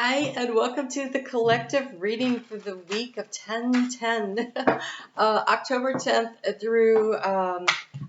Hi, and welcome to the collective reading for the week of 10/10, October 10th through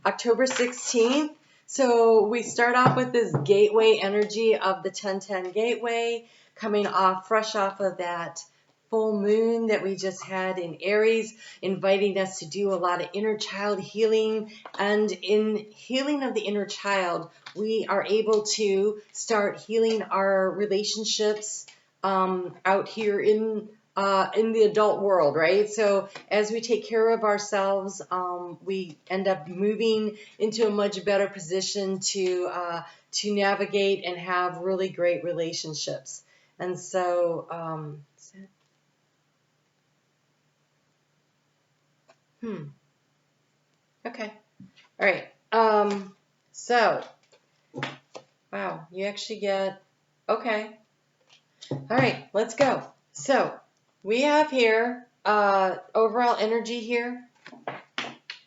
October 16th. So we start off with this gateway energy of the 10/10 gateway, coming off fresh off of that full moon that we just had in Aries, inviting us to do a lot of inner child healing. And in healing of the inner child, we are able to start healing our relationships out here in the adult world, right? So as we take care of ourselves, we end up moving into a much better position to navigate and have really great relationships. And so, okay, all right. So, wow, you actually get, okay. All right, let's go. So we have here overall energy here.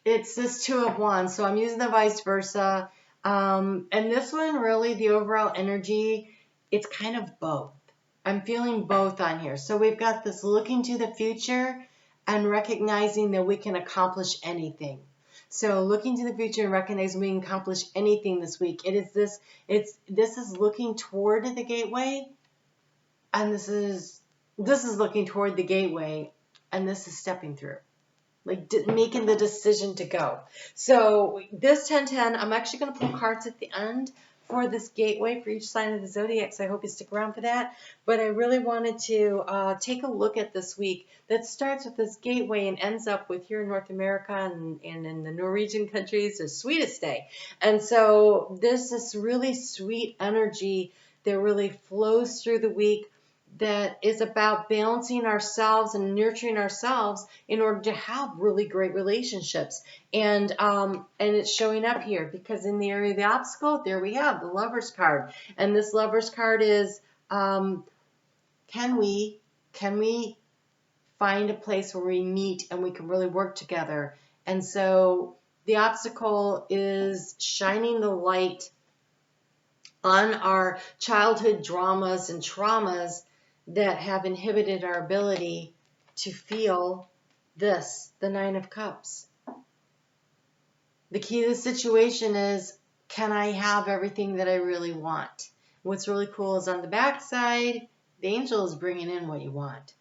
It's this Two of Wands, so I'm using the ViceVersa. And this one, really, the overall energy, it's kind of both. I'm feeling both on here. So we've got this looking to the future and recognizing that we can accomplish anything. So looking to the future and recognizing we can accomplish anything this week. This is looking toward the gateway. And this is looking toward the gateway, and this is stepping through, like making the decision to go. So this 10/10, I'm actually going to pull cards at the end for this gateway for each sign of the zodiac, so I hope you stick around for that. But I really wanted to take a look at this week that starts with this gateway and ends up with here in North America and in the Norwegian countries, the sweetest day. And so there's this really sweet energy that really flows through the week, that is about balancing ourselves and nurturing ourselves in order to have really great relationships. And it's showing up here because in the area of the obstacle, there we have the Lover's card. And this Lover's card is, can we find a place where we meet and we can really work together? And so the obstacle is shining the light on our childhood dramas and traumas that have inhibited our ability to feel this, the Nine of Cups. The key to the situation is, can I have everything that I really want? What's really cool is on the back side, the angel is bringing in what you want.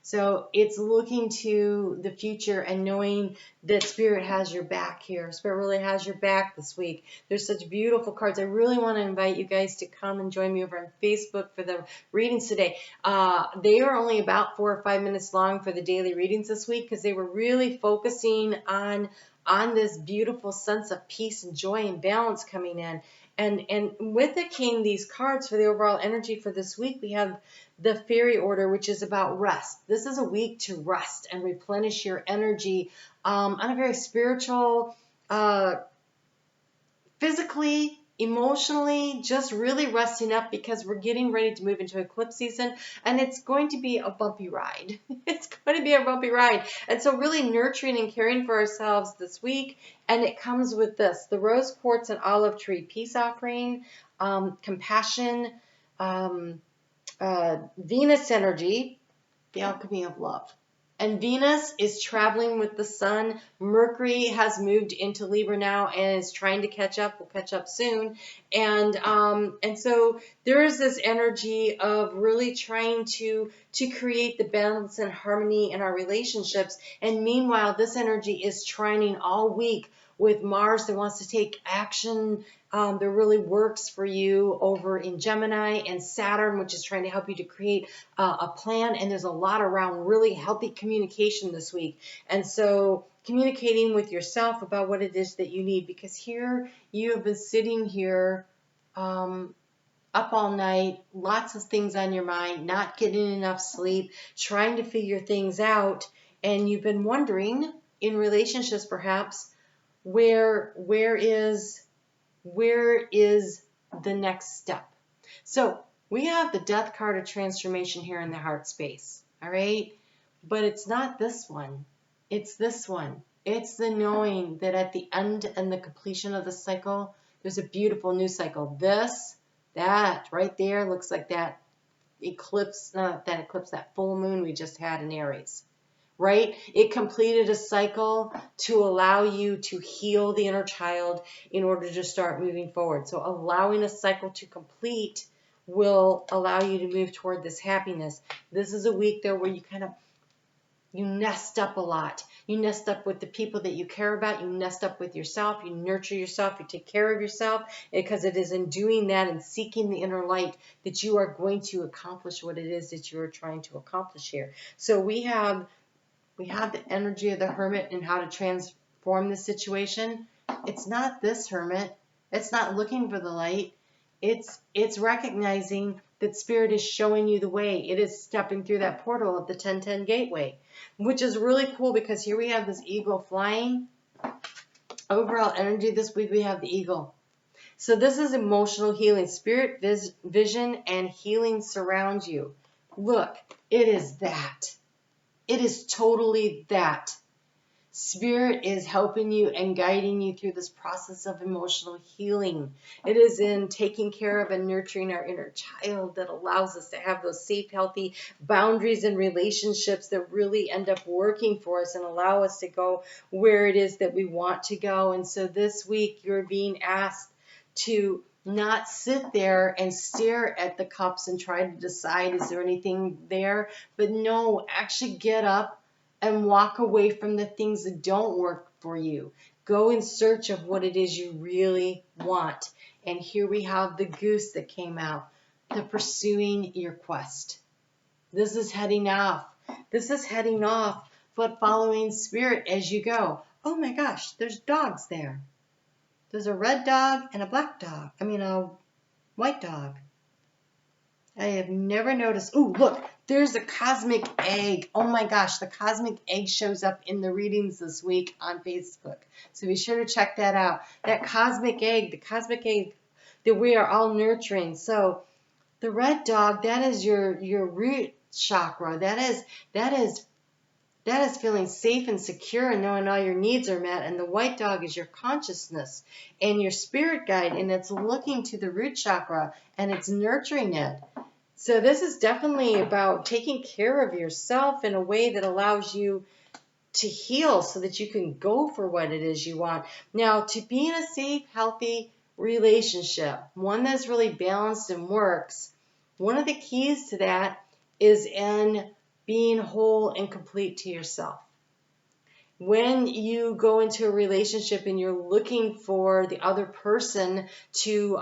So it's looking to the future and knowing that Spirit has your back here. Spirit really has your back this week. There's such beautiful cards. I really want to invite you guys to come and join me over on Facebook for the readings today. They are only about 4 or 5 minutes long for the daily readings this week because they were really focusing on this beautiful sense of peace and joy and balance coming in. And with it came these cards for the overall energy for this week. We have the Fairy Order, which is about rest. This is a week to rest and replenish your energy on a very spiritual, physically, emotionally, just really resting up because we're getting ready to move into eclipse season, and it's going to be a bumpy ride. It's going to be a bumpy ride. And so really nurturing and caring for ourselves this week, and it comes with this, the rose quartz and olive tree peace offering, compassion, Venus energy, the alchemy of love. And Venus is traveling with the sun. Mercury has moved into Libra now and is trying to catch up. We'll catch up soon. And so there is this energy of really trying to create the balance and harmony in our relationships. And meanwhile, this energy is trining all week with Mars that wants to take action. That really works for you over in Gemini, and Saturn, which is trying to help you to create a plan. And there's a lot around really healthy communication this week. And so communicating with yourself about what it is that you need, because here you have been sitting here up all night, lots of things on your mind, not getting enough sleep, trying to figure things out. And you've been wondering in relationships perhaps, where is the next step? So we have the Death card of transformation here in the heart space, all right? But it's not this one. It's this one. It's the knowing that at the end and the completion of the cycle, there's a beautiful new cycle. That right there looks like that eclipse, not that eclipse, that full moon we just had in Aries, right? It completed a cycle to allow you to heal the inner child in order to start moving forward. So allowing a cycle to complete will allow you to move toward this happiness. This is a week though where you nest up a lot. You nest up with the people that you care about. You nest up with yourself. You nurture yourself. You take care of yourself, because it is in doing that and seeking the inner light that you are going to accomplish what it is that you are trying to accomplish here. So we have the energy of the Hermit and how to transform the situation. It's not this Hermit. It's not looking for the light. It's recognizing that Spirit is showing you the way. It is stepping through that portal of the 1010 gateway, which is really cool because here we have this eagle flying. Overall energy this week, we have the eagle. So this is emotional healing. Spirit, vision, and healing surround you. Look, it is that. It is totally that. Spirit is helping you and guiding you through this process of emotional healing. It is in taking care of and nurturing our inner child that allows us to have those safe, healthy boundaries and relationships that really end up working for us and allow us to go where it is that we want to go. And so this week you're being asked to not sit there and stare at the cups and try to decide, is there anything there? But no, actually get up and walk away from the things that don't work for you. Go in search of what it is you really want. And here we have the goose that came out, the pursuing your quest. This is heading off. This is heading off, but following Spirit as you go. Oh my gosh, there's dogs there. There's a red dog and a black dog. A white dog. I have never noticed. Oh, look, there's a cosmic egg. Oh my gosh, the cosmic egg shows up in the readings this week on Facebook. So be sure to check that out. That cosmic egg, the cosmic egg that we are all nurturing. So the red dog, that is your root chakra. That is feeling safe and secure and knowing all your needs are met. And the white dog is your consciousness and your spirit guide, and it's looking to the root chakra and it's nurturing it. So this is definitely about taking care of yourself in a way that allows you to heal so that you can go for what it is you want. Now, to be in a safe, healthy relationship, one that's really balanced and works, one of the keys to that is in being whole and complete to yourself. When you go into a relationship and you're looking for the other person to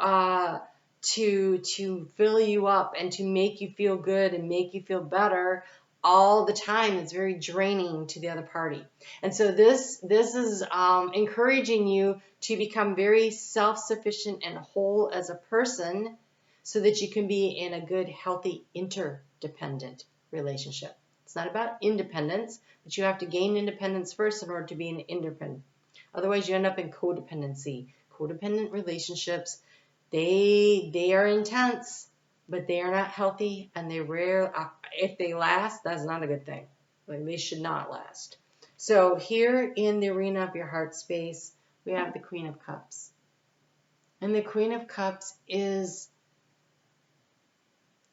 fill you up and to make you feel good and make you feel better all the time, it's very draining to the other party. And so this is encouraging you to become very self-sufficient and whole as a person so that you can be in a good, healthy, interdependent relationship. It's not about independence, but you have to gain independence first in order to be an independent. Otherwise, you end up in codependency. Codependent relationships, they are intense, but they are not healthy, and they rare. If they last, that's not a good thing. Like, they should not last. So here in the arena of your heart space, we have the Queen of Cups. And the Queen of Cups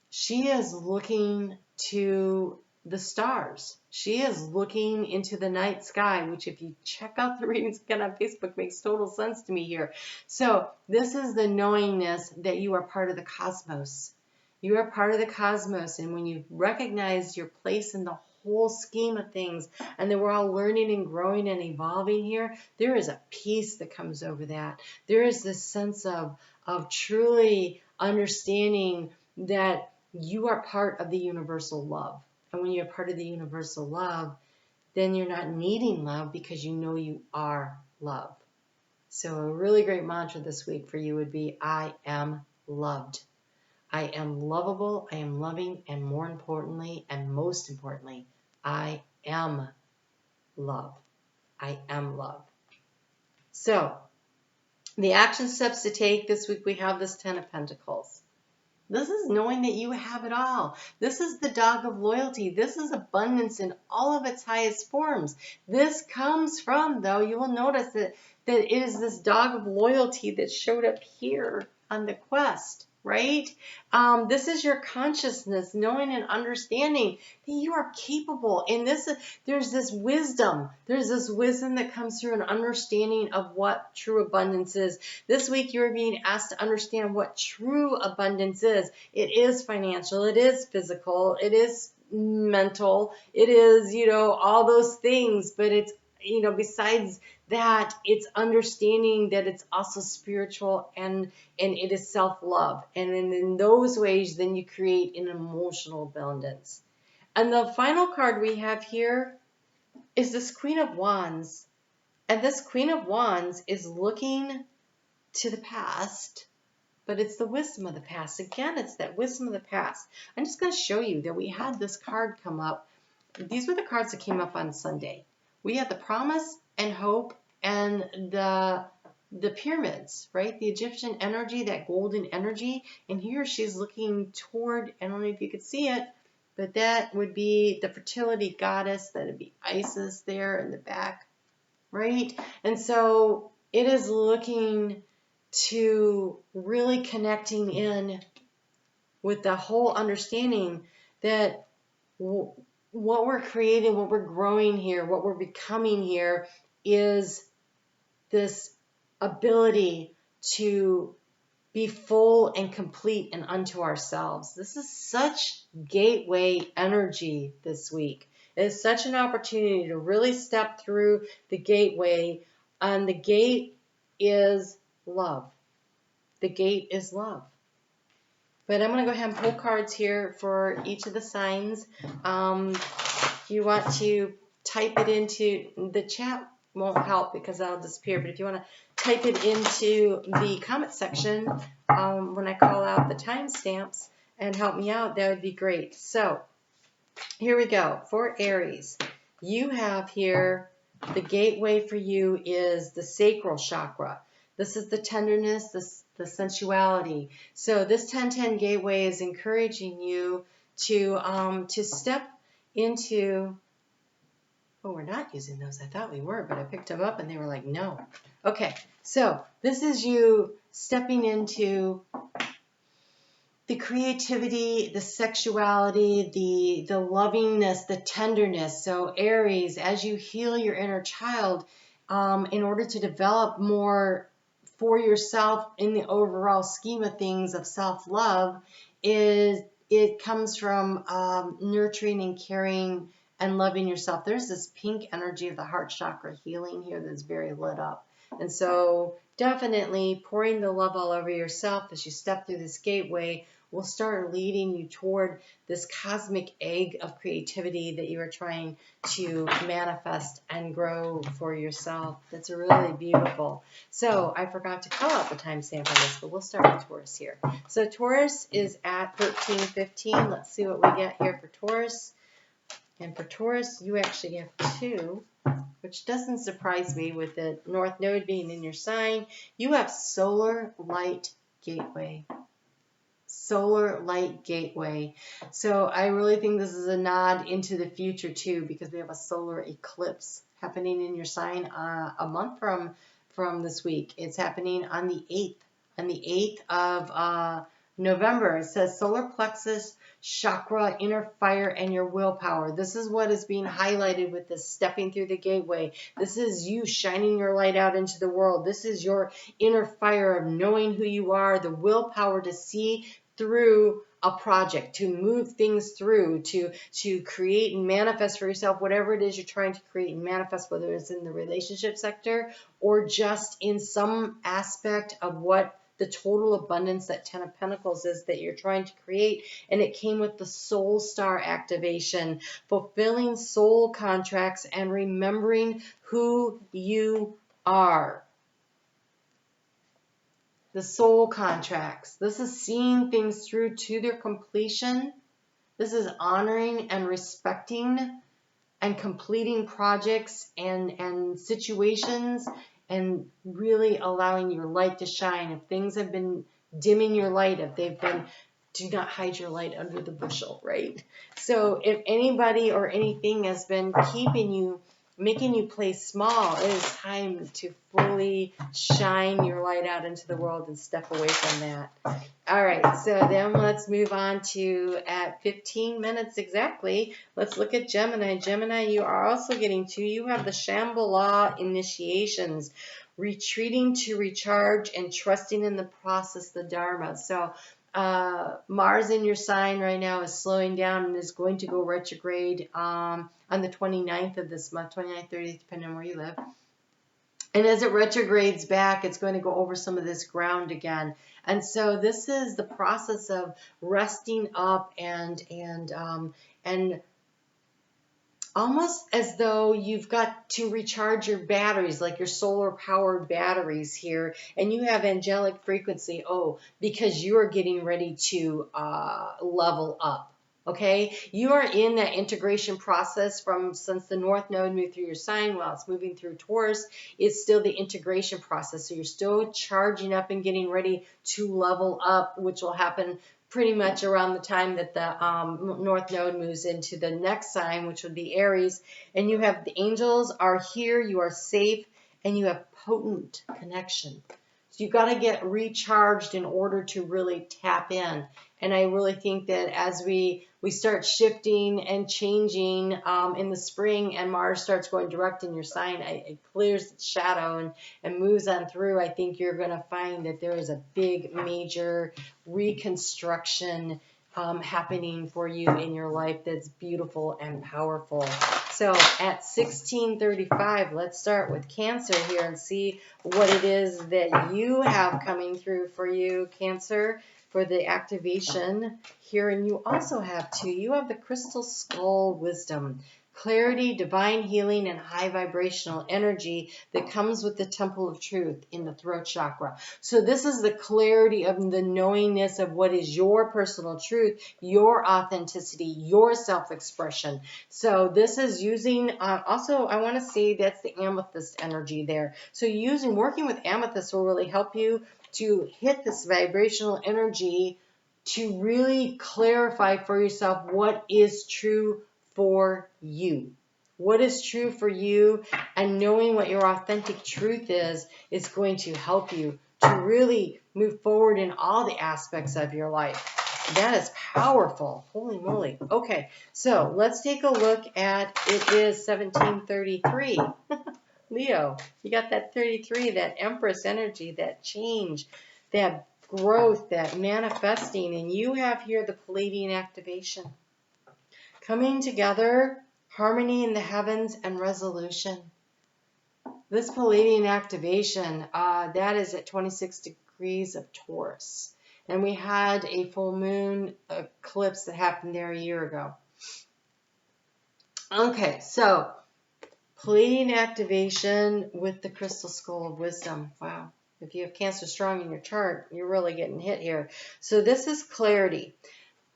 she is looking to the stars. She is looking into the night sky, which if you check out the readings again on Facebook makes total sense to me here. So this is the knowingness that you are part of the cosmos. You are part of the cosmos, and when you recognize your place in the whole scheme of things, and that we're all learning and growing and evolving here, there is a peace that comes over that. There is this sense of truly understanding that you are part of the universal love. And when you're part of the universal love, then you're not needing love because you know you are love. So a really great mantra this week for you would be, I am loved. I am lovable, I am loving, and more importantly, and most importantly, I am love. I am love. So the action steps to take this week, we have this 10 of Pentacles. This is knowing that you have it all. This is the dog of loyalty. This is abundance in all of its highest forms. This comes from, though, you will notice that it is this dog of loyalty that showed up here on the quest. right? This is your consciousness, knowing and understanding that you are capable. And there's this wisdom. There's this wisdom that comes through an understanding of what true abundance is. This week, you're being asked to understand what true abundance is. It is financial. It is physical. It is mental. It is, all those things. But it's, besides that, it's understanding that it's also spiritual and it is self-love. And in those ways, then you create an emotional abundance. And the final card we have here is this Queen of Wands. And this Queen of Wands is looking to the past, but it's the wisdom of the past. Again, it's that wisdom of the past. I'm just going to show you that we had this card come up. These were the cards that came up on Sunday. We had the promise and hope and the pyramids, right? The Egyptian energy, that golden energy. And here she's looking toward, I don't know if you could see it, but that would be the fertility goddess. That would be Isis there in the back, right? And so it is looking to really connecting in with the whole understanding that what we're creating, what we're growing here, what we're becoming here is this ability to be full and complete and unto ourselves. This is such gateway energy this week. It is such an opportunity to really step through the gateway. And the gate is love. The gate is love. But I'm going to go ahead and pull cards here for each of the signs. If you want to type it into the chat, won't help because that'll disappear. But if you want to type it into the comment section when I call out the timestamps and help me out, that would be great. So here we go. For Aries, you have here the gateway for you is the sacral chakra. This is the tenderness, the sensuality. So this 1010 gateway is encouraging you to step into. Oh, we're not using those. I thought we were, but I picked them up and they were like, no. Okay, so this is you stepping into the creativity, the sexuality, the lovingness, the tenderness. So Aries, as you heal your inner child, in order to develop more for yourself in the overall scheme of things of self-love, it comes from nurturing and caring and loving yourself. There's this pink energy of the heart chakra healing here that's very lit up. And so definitely pouring the love all over yourself as you step through this gateway will start leading you toward this cosmic egg of creativity that you are trying to manifest and grow for yourself. That's really beautiful. So I forgot to call out the timestamp on this, but we'll start with Taurus here. So Taurus is at 13:15. Let's see what we get here for Taurus. And for Taurus, you actually have 2, which doesn't surprise me with the North Node being in your sign. You have solar light gateway. Solar light gateway. So I really think this is a nod into the future too, because we have a solar eclipse happening in your sign a month from this week. It's happening on the 8th. On the 8th of November. It says solar plexus, chakra, inner fire, and your willpower. This is what is being highlighted with this stepping through the gateway. This is you shining your light out into the world. This is your inner fire of knowing who you are, the willpower to see through a project, to move things through, to create and manifest for yourself whatever it is you're trying to create and manifest, whether it's in the relationship sector or just in some aspect of what the total abundance that 10 of Pentacles is that you're trying to create. And it came with the soul star activation, fulfilling soul contracts and remembering who you are. The soul contracts. This is seeing things through to their completion. This is honoring and respecting and completing projects and situations and really allowing your light to shine. If things have been dimming your light, if they've been, do not hide your light under the bushel, right? So if anybody or anything has been keeping you making you play small. It is time to fully shine your light out into the world and step away from that. All right, so then let's move on to, at 15 minutes exactly, let's look at Gemini. Gemini, you are also getting to, you have the Shambhala initiations, retreating to recharge and trusting in the process, the Dharma. So Mars in your sign right now is slowing down and is going to go retrograde on the 29th of this month, 29th, 30th, depending on where you live. And as it retrogrades back, it's going to go over some of this ground again. And so this is the process of resting up and almost as though you've got to recharge your batteries, like your solar powered batteries here, and you have angelic frequency, because you are getting ready to level up. Okay, you are in that integration process since the North Node moved through your sign while it's moving through Taurus. It's still the integration process. So you're still charging up and getting ready to level up, which will happen pretty much around the time that the North Node moves into the next sign, which would be Aries. And you have the angels are here, you are safe, and you have potent connection. So you've got to get recharged in order to really tap in. And I really think that as we start shifting and changing in the spring, and Mars starts going direct in your sign, it clears its shadow and moves on through, I think you're going to find that there is a big, major reconstruction happening for you in your life that's beautiful and powerful. So at 16:35, let's start with Cancer here and see what it is that you have coming through for you, Cancer, for the activation here. And you also have you have the Crystal Skull Wisdom, clarity, divine healing, and high vibrational energy that comes with the Temple of Truth in the throat chakra. So this is the clarity of the knowingness of what is your personal truth, your authenticity, your self-expression. So this is using, also I want to say that's the amethyst energy there. So working with amethyst will really help you to hit this vibrational energy to really clarify for yourself what is true for you. What is true for you, and knowing what your authentic truth is going to help you to really move forward in all the aspects of your life. That is powerful. Holy moly. Okay, so let's take a look at, it is 1733. Leo, you got that 33, that Empress energy, that change, that growth, that manifesting, and you have here the Palladian activation. Coming together, harmony in the heavens, and resolution. This Palladian activation, that is at 26 degrees of Taurus. And we had a full moon eclipse that happened there a year ago. Okay, so Palladian activation with the Crystal Skull of Wisdom. Wow. If you have Cancer strong in your chart, you're really getting hit here. So this is clarity.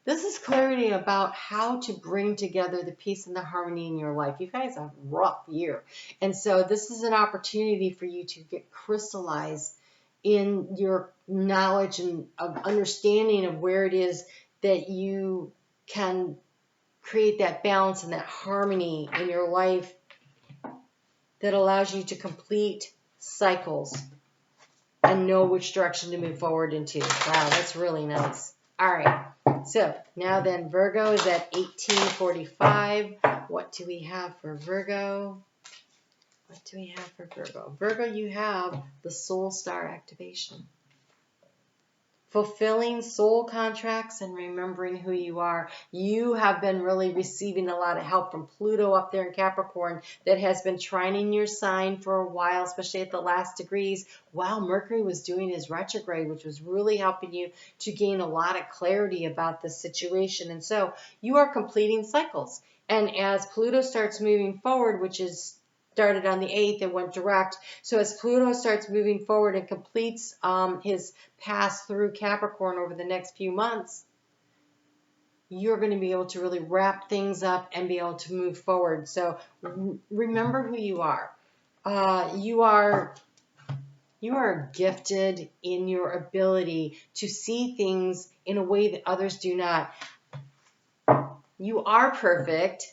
This is clarity about how to bring together the peace and the harmony in your life. You guys have a rough year. And so this is an opportunity for you to get crystallized in your knowledge and of understanding of where it is that you can create that balance and that harmony in your life that allows you to complete cycles and know which direction to move forward into. Wow, that's really nice. All right, so now then Virgo is at 1845. What do we have for Virgo? What do we have for Virgo? Virgo, you have the Soul Star activation. Fulfilling soul contracts and remembering who you are. You have been really receiving a lot of help from Pluto up there in Capricorn that has been trining your sign for a while, especially at the last degrees, while Mercury was doing his retrograde, which was really helping you to gain a lot of clarity about the situation. And so you are completing cycles. And as Pluto starts moving forward, which is started on the 8th and went direct. So as Pluto starts moving forward and completes his pass through Capricorn over the next few months, you're going to be able to really wrap things up and be able to move forward. So remember who you are. You are gifted in your ability to see things in a way that others do not. You are perfect.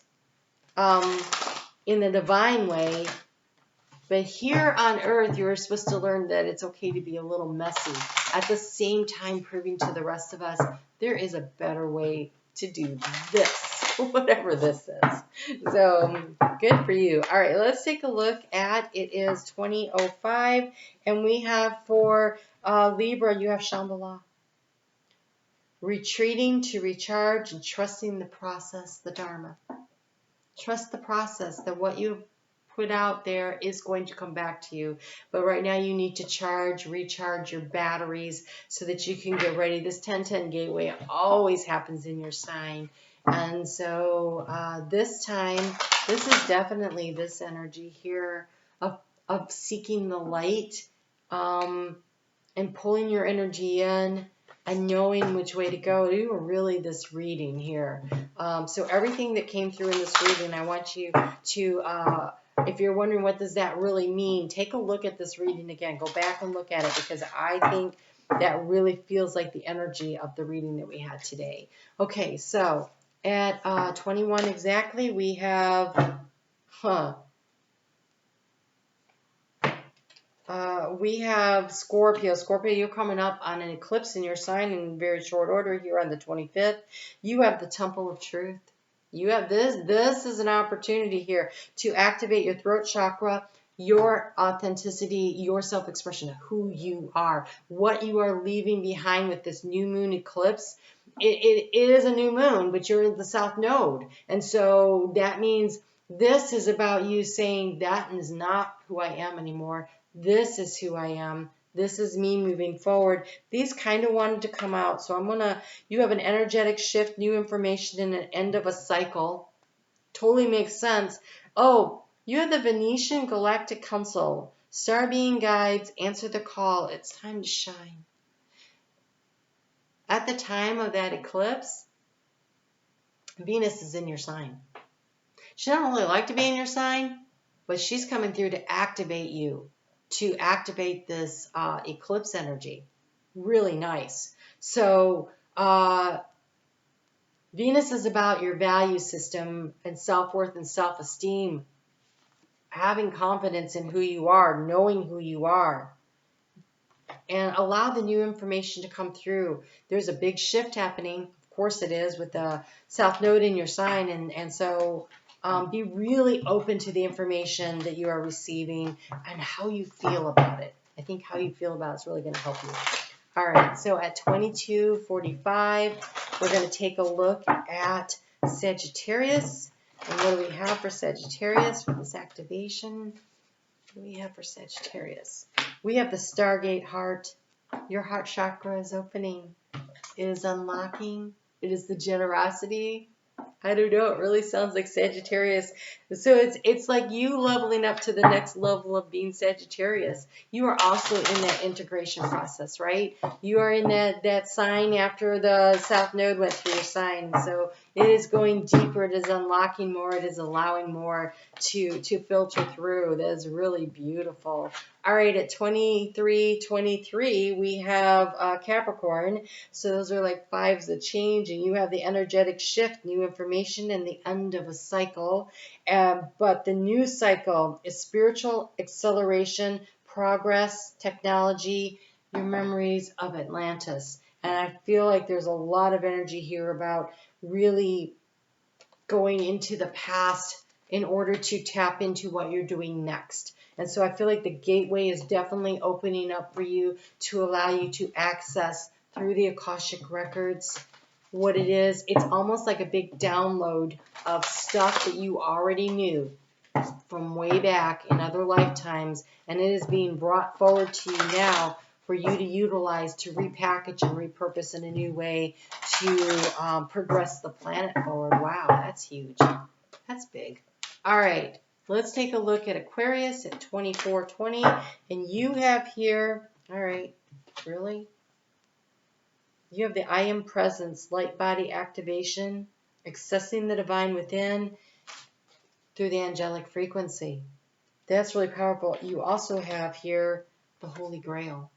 in the divine way. But here on earth, you're supposed to learn that it's okay to be a little messy. At the same time, proving to the rest of us, there is a better way to do this, whatever this is. So, good for you. All right, let's take a look at, it is 2005, and we have for Libra, you have Shambhala. Retreating to recharge and trusting the process, the Dharma. Trust the process, that what you put out there is going to come back to you. But right now you need to recharge your batteries so that you can get ready. This 10-10 gateway always happens in your sign. And so this time, this is definitely this energy here of seeking the light and pulling your energy in and knowing which way to go. You are really this reading here. So everything that came through in this reading, I want you to, if you're wondering what does that really mean, take a look at this reading again. Go back and look at it, because I think that really feels like the energy of the reading that we had today. Okay, so at 21 exactly, we have, we have Scorpio. Scorpio, you're coming up on an eclipse in your sign in very short order here on the 25th. You have the Temple of Truth. You have this. This is an opportunity here to activate your throat chakra, your authenticity, your self-expression, who you are, what you are leaving behind with this new moon eclipse. It is a new moon, but you're in the South Node. And so that means this is about you saying that is not who I am anymore. This is who I am. This is me moving forward. These kind of wanted to come out. So you have an energetic shift, new information, and an end of a cycle. Totally makes sense. Oh, you have the Venetian Galactic Council. Star being guides, answer the call. It's time to shine. At the time of that eclipse, Venus is in your sign. She doesn't really like to be in your sign, but she's coming through to activate you, to activate this eclipse energy. Really nice. So Venus is about your value system and self-worth and self-esteem, having confidence in who you are, knowing who you are, and allow the new information to come through. There's a big shift happening. Of course it is, with the South Node in your sign, and so be really open to the information that you are receiving and how you feel about it. I think how you feel about it is really going to help you. All right, so at 22:45, we're going to take a look at Sagittarius. And what do we have for Sagittarius for this activation? What do we have for Sagittarius? We have the Stargate heart. Your heart chakra is opening. It is unlocking. It is the generosity. I don't know. It really sounds like Sagittarius. So it's like you leveling up to the next level of being Sagittarius. You are also in that integration process, right? You are in that sign after the South Node went through your sign. So it is going deeper. It is unlocking more. It is allowing more to filter through. That is really beautiful. All right, at 23:23, we have Capricorn. So those are like fives that change, and you have the energetic shift, new information, and the end of a cycle. But the new cycle is spiritual acceleration, progress, technology, your memories of Atlantis. And I feel like there's a lot of energy here about really going into the past in order to tap into what you're doing next. And so I feel like the gateway is definitely opening up for you to allow you to access through the Akashic records what it is. It's almost like a big download of stuff that you already knew from way back in other lifetimes, and it is being brought forward to you now for you to utilize, to repackage and repurpose in a new way to progress the planet forward. Wow, that's huge. That's big. All right, let's take a look at Aquarius at 24:20, and you have here, all right, really? You have the I Am Presence, light body activation, accessing the divine within through the angelic frequency. That's really powerful. You also have here the Holy Grail.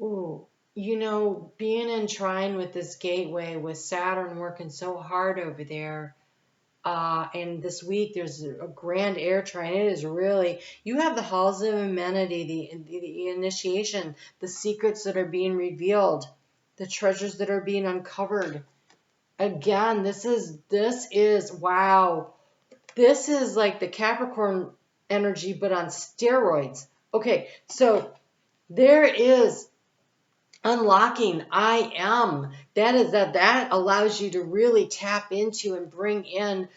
Ooh, you know, being in trine with this gateway, with Saturn working so hard over there, And this week there's a grand air trine. It is really, you have the halls of amenity, the initiation, the secrets that are being revealed, the treasures that are being uncovered. Again, this is wow. This is like the Capricorn energy, but on steroids. Okay, so there is unlocking I am. That allows you to really tap into and bring in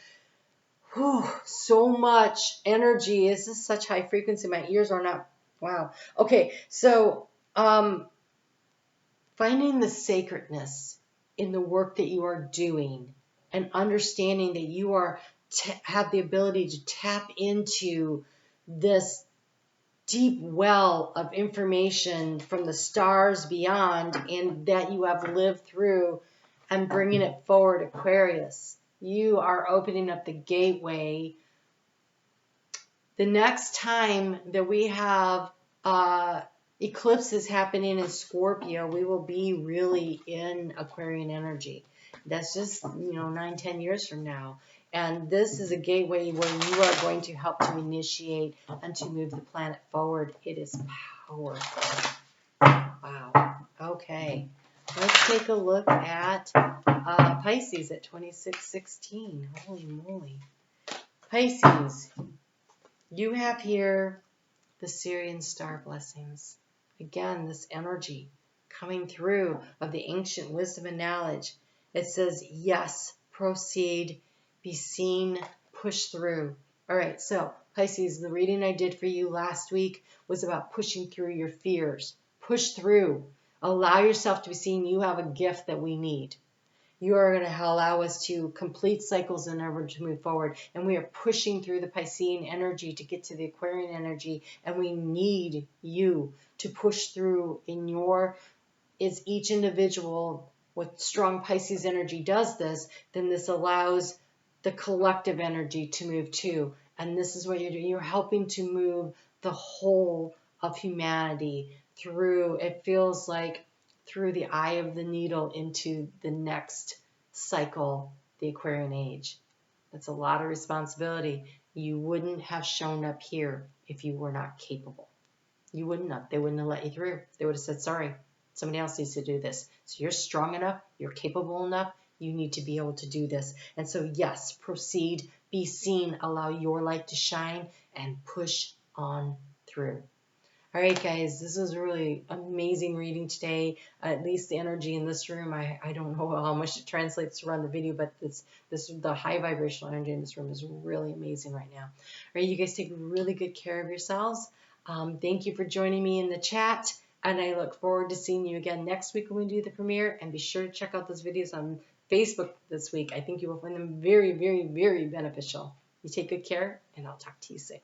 so much energy. This is such high frequency. My ears are not. Wow. Okay, so finding the sacredness in the work that you are doing and understanding that you are have the ability to tap into this deep well of information from the stars beyond and that you have lived through and bringing it forward, Aquarius. You are opening up the gateway. The next time that we have eclipses happening in Scorpio, we will be really in Aquarian energy. That's just, 9-10 years from now. And this is a gateway where you are going to help to initiate and to move the planet forward. It is powerful. Wow. Okay. Let's take a look at Pisces at 2616. Holy moly. Pisces, you have here the Syrian star blessings. Again, this energy coming through of the ancient wisdom and knowledge. It says, yes, proceed, be seen, push through. All right, so Pisces, the reading I did for you last week was about pushing through your fears. Push through. Allow yourself to be seen. You have a gift that we need. You are going to allow us to complete cycles in order to move forward. And we are pushing through the Piscean energy to get to the Aquarian energy. And we need you to push through in your, is each individual with strong Pisces energy does this, then this allows the collective energy to move too. And this is what you're doing. You're helping to move the whole of humanity through, it feels like, through the eye of the needle into the next cycle, the Aquarian age. That's a lot of responsibility. You wouldn't have shown up here if you were not capable. You wouldn't have. They wouldn't have let you through. They would have said, sorry, somebody else needs to do this. So you're strong enough, you're capable enough, you need to be able to do this. And so yes, proceed, be seen, allow your light to shine, and push on through. All right, guys, this was a really amazing reading today. At least the energy in this room, I don't know how much it translates to run the video, but the high vibrational energy in this room is really amazing right now. All right, you guys take really good care of yourselves. Thank you for joining me in the chat, and I look forward to seeing you again next week when we do the premiere. And be sure to check out those videos on Facebook this week. I think you will find them very, very, very beneficial. You take good care, and I'll talk to you soon.